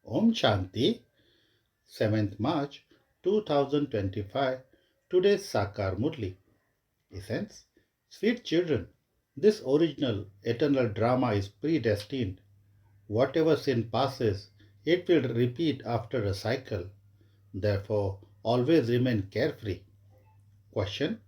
Om Shanti, 7th March 2025. Today's Sakar Murli. Essence: Sweet children, this original eternal drama is predestined. Whatever sin passes, it will repeat after a cycle. Therefore, always remain carefree. Question: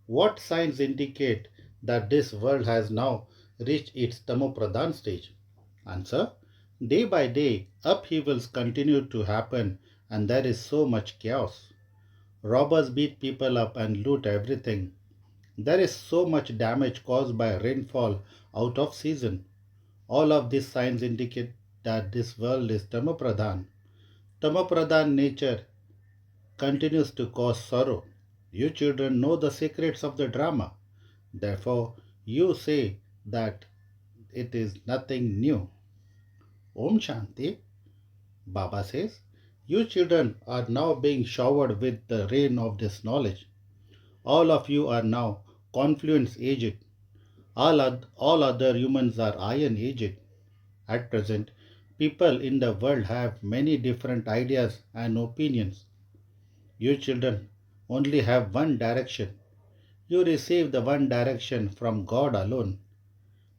What signs indicate that this world has now reached its Tamopradhan stage? Answer: Day by day, upheavals continue to happen and there is so much chaos. Robbers beat people up and loot everything. There is so much damage caused by rainfall out of season. All of these signs indicate that this world is Tamopradhan. Tamopradhan nature continues to cause sorrow. You children know the secrets of the drama. Therefore, you say that it is nothing new. Om Shanti. Baba says, You children are now being showered with the rain of this knowledge. All of you are now confluence aged. All other humans are iron aged. At present, people in the world have many different ideas and opinions. You children only have one direction. You receive the one direction from God alone.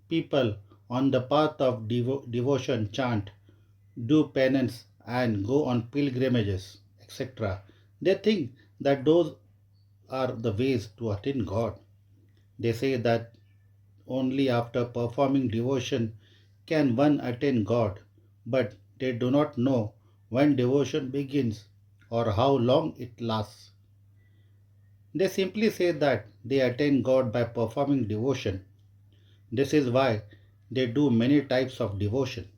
People on the path of devotion chant, do penance, and go on pilgrimages, etc. They think that those are the ways to attain God. They say that only after performing devotion can one attain God, but they do not know when devotion begins or how long it lasts. They simply say that they attain God by performing devotion. This is why they do many types of devotion.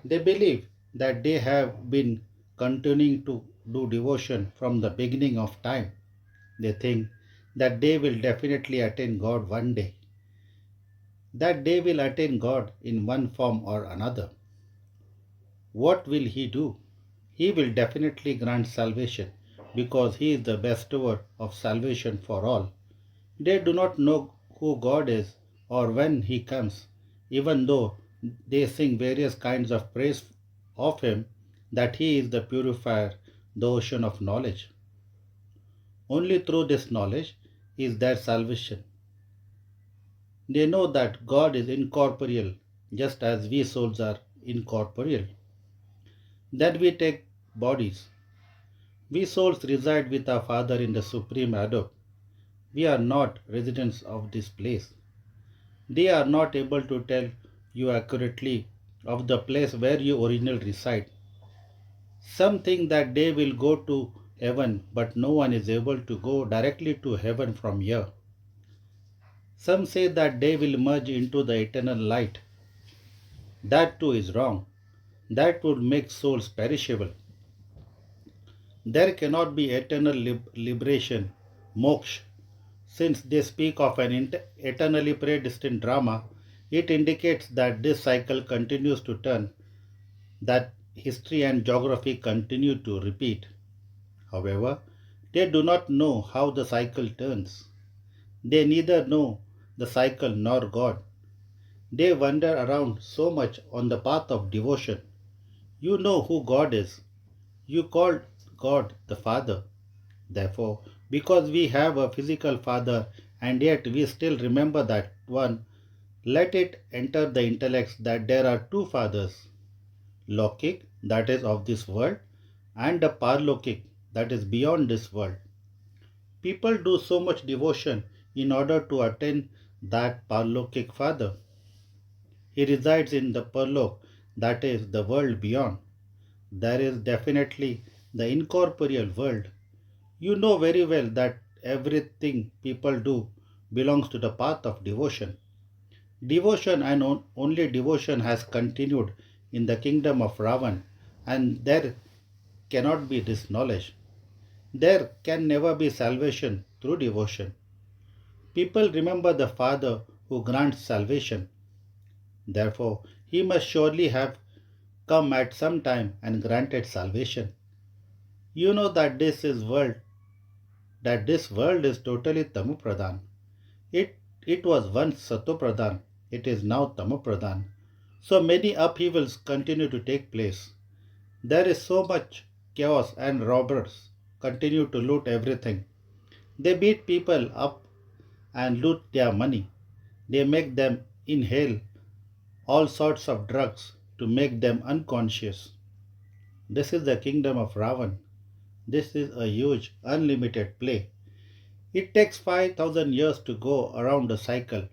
They believe that they have been continuing to do devotion from the beginning of time. They think that they will definitely attain God one day, that they will attain God in one form or another. What will He do? He will definitely grant salvation because He is the bestower of salvation for all. They do not know who God is or when He comes, even though they sing various kinds of praise of Him, that He is the purifier, the ocean of knowledge. Only through this knowledge is there salvation. They know that God is incorporeal, just as we souls are incorporeal. Then we take bodies. We souls reside with our Father in the Supreme Abode. We are not residents of this place. They are not able to tell you accurately of the place where you originally reside. Some think that they will go to heaven, but no one is able to go directly to heaven from here. Some say that they will merge into the eternal light. That too is wrong. That would make souls perishable. There cannot be eternal liberation, moksha. Since they speak of an eternally predestined drama, it indicates that this cycle continues to turn, that history and geography continue to repeat. However, they do not know how the cycle turns. They neither know the cycle nor God. They wander around so much on the path of devotion. You know who God is. You call God the Father. Therefore, because we have a physical father and yet we still remember that one, let it enter the intellects that there are two fathers, Lokik, that is of this world, and the Parlokik, that is beyond this world. People do so much devotion in order to attain that Parlokik father. He resides in the Parlok, that is the world beyond. There is definitely the incorporeal world. You know very well that everything people do belongs to the path of devotion. Devotion and only devotion has continued in the kingdom of Ravan, and there cannot be this knowledge. There can never be salvation through devotion. People remember the Father who grants salvation. Therefore, he must surely have come at some time and granted salvation. You know that this world is totally Tamupradhan. It was once Satopradhan, it is now Tamopradhan. So many upheavals continue to take place. There is so much chaos and robbers continue to loot everything. They beat people up and loot their money. They make them inhale all sorts of drugs to make them unconscious. This is the kingdom of Ravan. This is a huge, unlimited play. It takes 5,000 years to go around a cycle.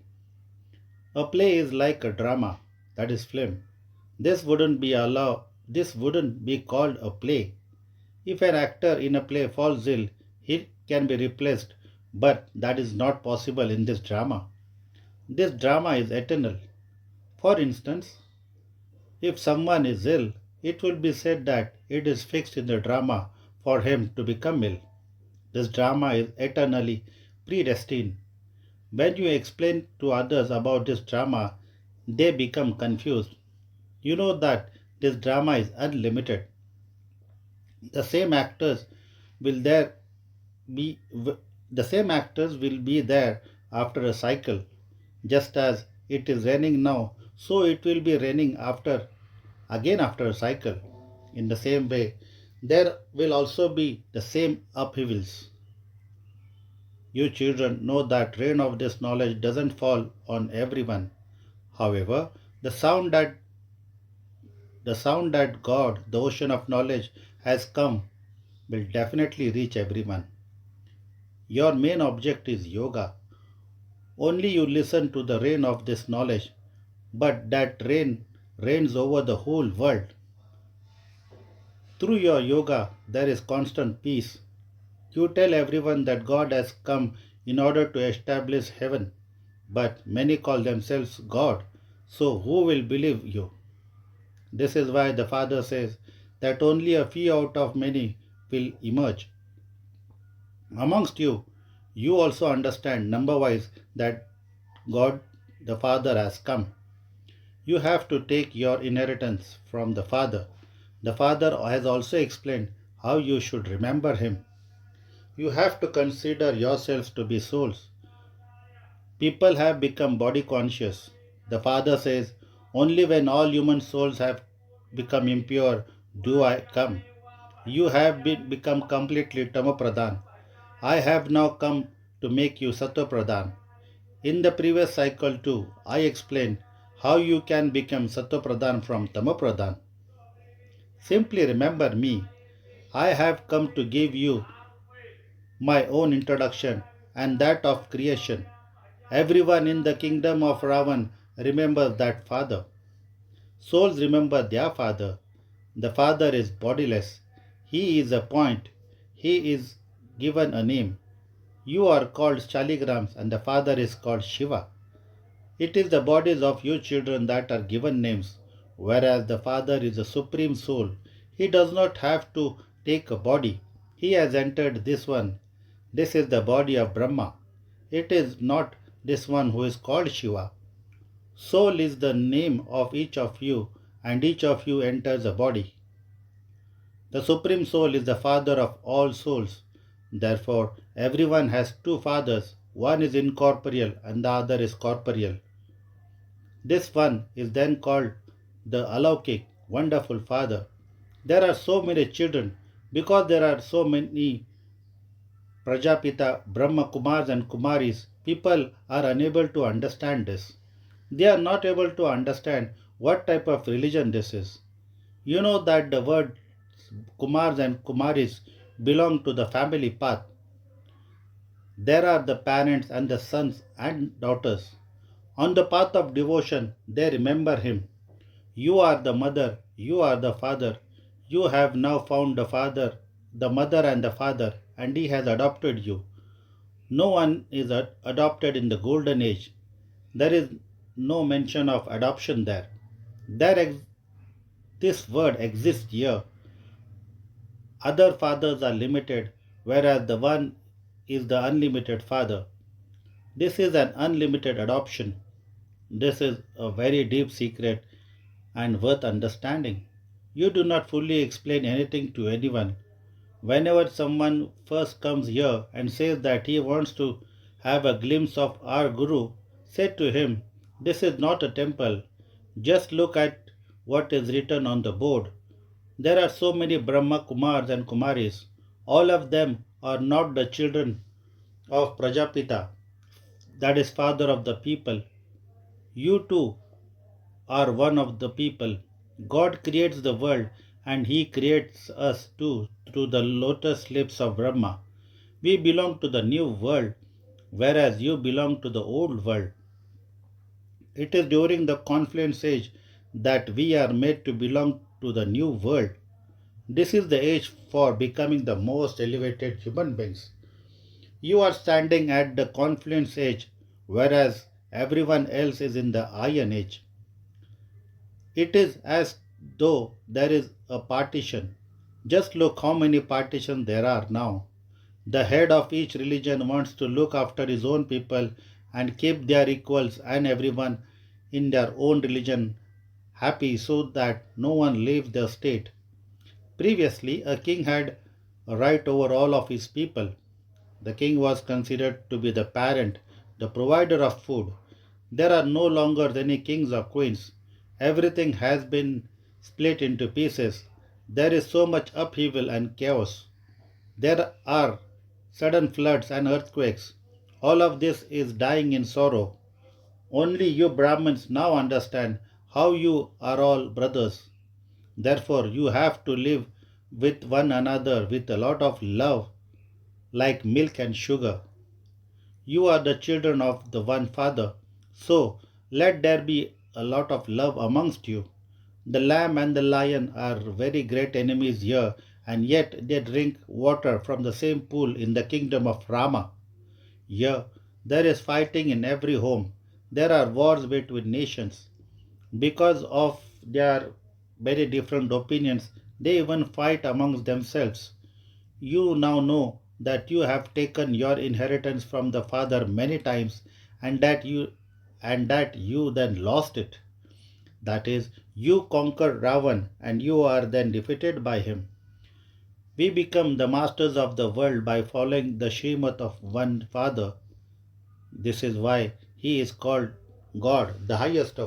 A play is like a drama, that is film. This wouldn't be called a play. If an actor in a play falls ill, he can be replaced, but that is not possible in this drama. This drama is eternal. For instance, if someone is ill, it will be said that it is fixed in the drama for him to become ill. This drama is eternally predestined. When you explain to others about this drama, they become confused. You know that this drama is unlimited. The same actors will there be the same actors will be there after a cycle. Just as it is raining now, so it will be raining after a cycle. In the same way, there will also be the same upheavals. You children know that rain of this knowledge doesn't fall on everyone. However, the sound that God, the ocean of knowledge, has come will definitely reach everyone. Your main object is yoga. Only you listen to the rain of this knowledge, but that rain rains over the whole world. Through your yoga, there is constant peace. You tell everyone that God has come in order to establish heaven, but many call themselves God, so who will believe you? This is why the Father says that only a few out of many will emerge. Amongst you, you also understand number wise that God the Father has come. You have to take your inheritance from the Father. The Father has also explained how you should remember Him. You have to consider yourselves to be souls. People have become body conscious. The Father says, only when all human souls have become impure do I come. You have become completely Tamapradhan. I have now come to make you Satopradhan. In the previous cycle too, I explained how you can become Satopradhan from Tamapradhan. Simply remember me. I have come to give you my own introduction and that of creation. Everyone in the kingdom of Ravan remembers that father. Souls remember their father. The father is bodiless. He is a point. He is given a name. You are called Shaligrams and the father is called Shiva. It is the bodies of you children that are given names, whereas the Father is the Supreme Soul. He does not have to take a body. He has entered this one. This is the body of Brahma. It is not this one who is called Shiva. Soul is the name of each of you, and each of you enters a body. The Supreme Soul is the Father of all souls. Therefore, everyone has two fathers. One is incorporeal and the other is corporeal. This one is then called the Alaukik, Wonderful Father. There are so many children because there are so many Prajapita, Brahma Kumars and Kumaris. People are unable to understand this. They are not able to understand what type of religion this is. You know that the word Kumars and Kumaris belong to the family path. There are the parents and the sons and daughters. On the path of devotion, they remember him. You are the mother, you are the father. You have now found the father, the mother and the father, and he has adopted you. No one is adopted in the golden age. There is no mention of adoption there. There ex- this word exists here. Other fathers are limited, whereas the one is the unlimited father. This is an unlimited adoption. This is a very deep secret and worth understanding. You do not fully explain anything to anyone. Whenever someone first comes here and says that he wants to have a glimpse of our Guru, say to him, this is not a temple. Just look at what is written on the board. There are so many Brahma Kumars and Kumaris. All of them are not the children of Prajapita, that is, father of the people. You too are one of the people. God creates the world and He creates us too through the lotus lips of Brahma. We belong to the new world, whereas you belong to the old world. It is during the confluence age that we are made to belong to the new world. This is the age for becoming the most elevated human beings. You are standing at the confluence age, whereas everyone else is in the iron age. It is as though there is a partition. Just look how many partitions there are now. The head of each religion wants to look after his own people and keep their equals and everyone in their own religion happy so that no one leaves the state. Previously, a king had a right over all of his people. The king was considered to be the parent, the provider of food. There are no longer any kings or queens. Everything has been split into pieces. There is so much upheaval and chaos. There are sudden floods and earthquakes. All of this is dying in sorrow. Only you Brahmins now understand how you are all brothers. Therefore, you have to live with one another with a lot of love, like milk and sugar. You are the children of the one Father. So, let there be a lot of love amongst you. The lamb and the lion are very great enemies here, and yet they drink water from the same pool in the kingdom of Rama. Here, there is fighting in every home. There are wars between nations. Because of their very different opinions, they even fight amongst themselves. You now know that you have taken your inheritance from the father many times and that you then lost it. That is, you conquered Ravan and you are then defeated by him. We become the masters of the world by following the Shrimad of one Father. This is why he is called God, the highest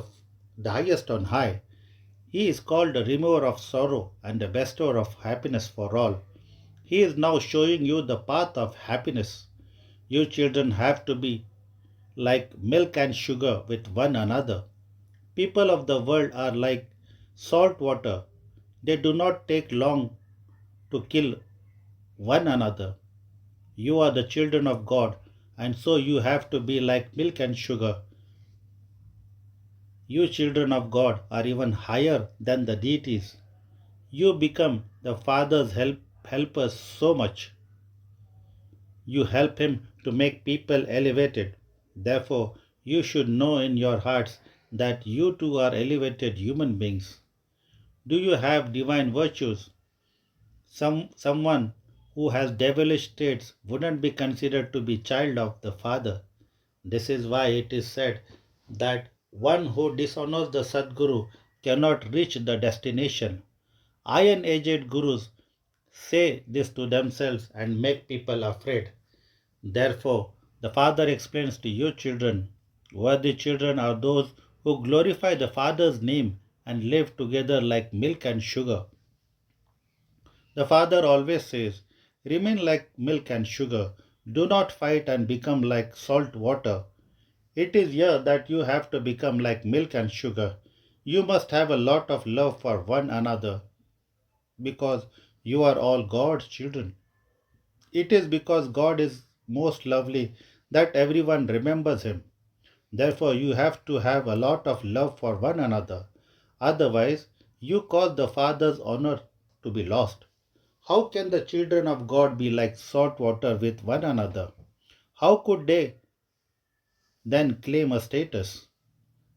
on high. He is called the remover of sorrow and the bestower of happiness for all. He is now showing you the path of happiness. You children have to be like milk and sugar with one another. People of the world are like salt water. They do not take long to kill one another. You are the children of God, and so you have to be like milk and sugar. You children of God are even higher than the deities. You become the Father's helpers so much. You help Him to make people elevated. Therefore, you should know in your hearts that you too are elevated human beings. Do you have divine virtues? Someone who has devilish traits wouldn't be considered to be child of the Father. This is why it is said that one who dishonors the Sadguru cannot reach the destination. Iron aged gurus say this to themselves and make people afraid. Therefore, the Father explains to you children, worthy children are those who glorify the Father's name and live together like milk and sugar. The Father always says, remain like milk and sugar. Do not fight and become like salt water. It is here that you have to become like milk and sugar. You must have a lot of love for one another because you are all God's children. It is because God is most lovely that everyone remembers Him. Therefore, you have to have a lot of love for one another. Otherwise, you cause the Father's honor to be lost. How can the children of God be like salt water with one another? How could they then claim a status?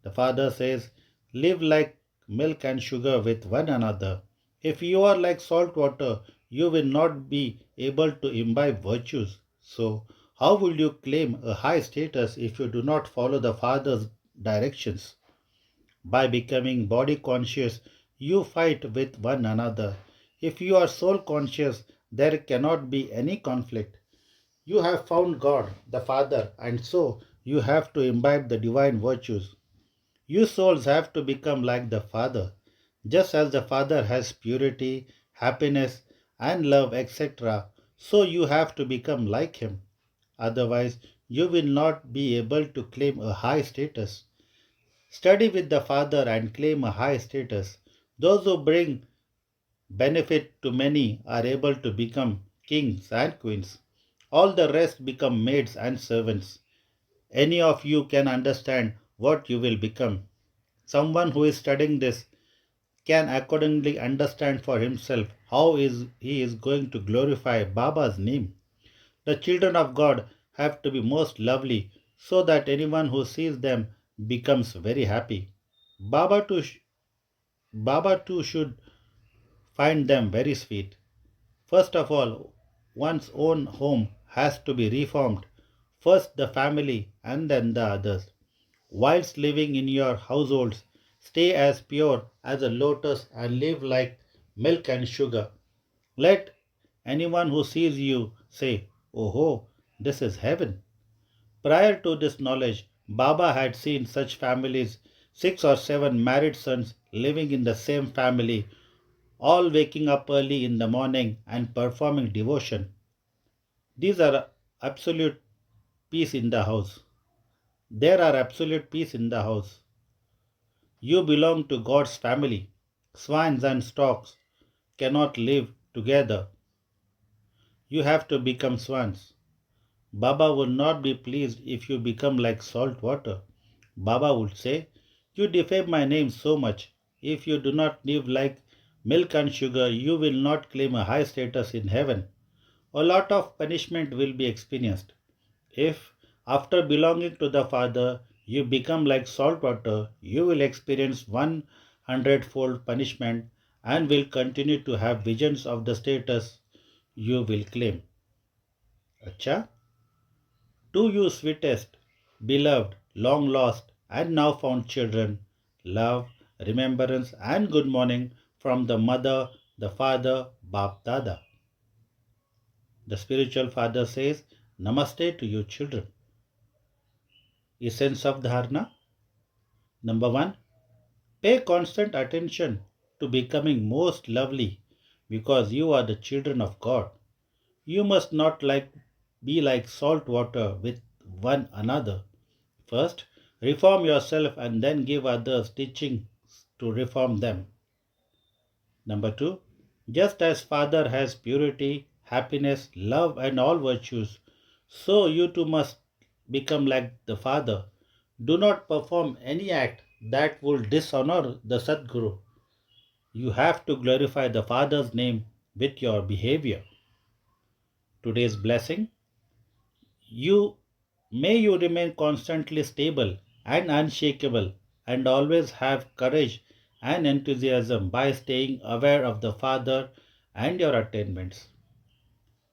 The Father says, live like milk and sugar with one another. If you are like salt water, you will not be able to imbibe virtues. So, how will you claim a high status if you do not follow the Father's directions? By becoming body conscious, you fight with one another. If you are soul conscious, there cannot be any conflict. You have found God, the Father, and so you have to imbibe the divine virtues. You souls have to become like the Father. Just as the Father has purity, happiness, and love, etc., so you have to become like Him. Otherwise, you will not be able to claim a high status. Study with the Father and claim a high status. Those who bring benefit to many are able to become kings and queens. All the rest become maids and servants. Any of you can understand what you will become. Someone who is studying this can accordingly understand for himself how he is going to glorify Baba's name. The children of God have to be most lovely so that anyone who sees them becomes very happy. Baba too, Baba too should find them very sweet. First of all, one's own home has to be reformed. First the family and then the others. Whilst living in your households, stay as pure as a lotus and live like milk and sugar. Let anyone who sees you say, "Oh, this is heaven." Prior to this knowledge, Baba had seen such families, 6 or 7 married sons living in the same family, all waking up early in the morning and performing devotion. These are absolute peace in the house. There are absolute peace in the house. You belong to God's family. Swines and stocks cannot live together. You have to become swans. Baba would not be pleased if you become like salt water. Baba would say, "You defame my name so much. If you do not live like milk and sugar, you will not claim a high status in heaven. A lot of punishment will be experienced. If, after belonging to the Father, you become like salt water, you will experience 100-fold punishment and will continue to have visions of the status you will claim." Acha? To you, sweetest, beloved, long lost, and now found children, love, remembrance, and good morning from the mother, the father, Bap Dada. The spiritual father says, Namaste to you, children. Essence of Dharna. Number one, pay constant attention to becoming most lovely because you are the children of God. You must not be like salt water with one another. First, reform yourself and then give others teachings to reform them. Number two, just as Father has purity, happiness, love, and all virtues, so you too must become like the Father. Do not perform any act that will dishonor the Sadguru. You have to glorify the Father's name with your behavior. Today's blessing, you you remain constantly stable and unshakable and always have courage and enthusiasm by staying aware of the Father and your attainments.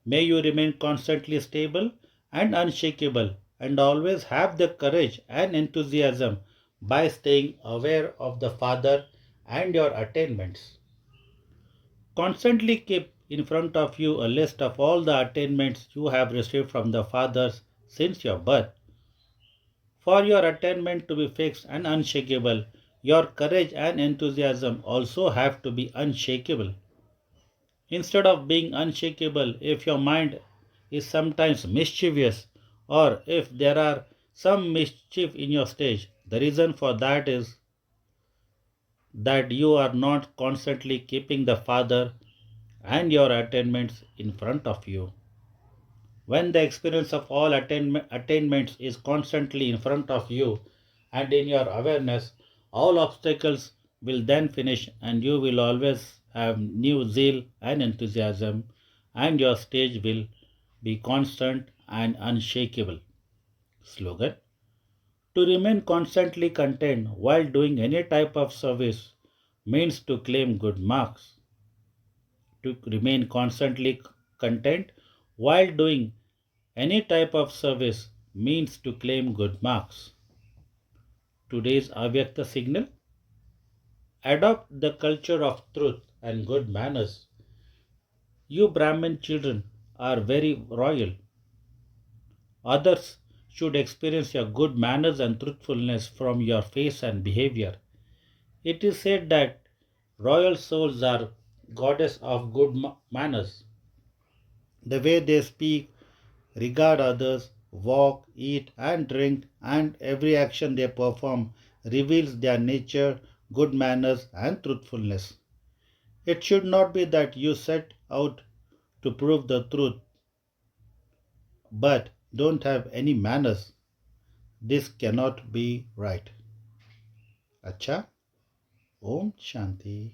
May you remain constantly stable and unshakable and always have the courage and enthusiasm by staying aware of the Father and your attainments. Constantly keep in front of you a list of all the attainments you have received from the Fathers since your birth. For your attainment to be fixed and unshakable, your courage and enthusiasm also have to be unshakable. Instead of being unshakable, if your mind is sometimes mischievous or if there are some mischief in your stage, the reason for that is that you are not constantly keeping the Father and your attainments in front of you. When the experience of all attainments is constantly in front of you and in your awareness, all obstacles will then finish and you will always have new zeal and enthusiasm and your stage will be constant and unshakable. Slogan: to remain constantly content while doing any type of service means to claim good marks. To remain constantly content while doing any type of service means to claim good marks. Today's Avyakta signal: adopt the culture of truth and good manners. You Brahmin children are very royal. Others should experience your good manners and truthfulness from your face and behavior. It is said that Royal souls are goddess of good manners. The way they speak, regard others, walk, eat, and drink, and every action they perform reveals their nature, good manners, and truthfulness. It should not be that you set out to prove the truth but don't have any manners. This cannot be right. Acha, Om Shanti.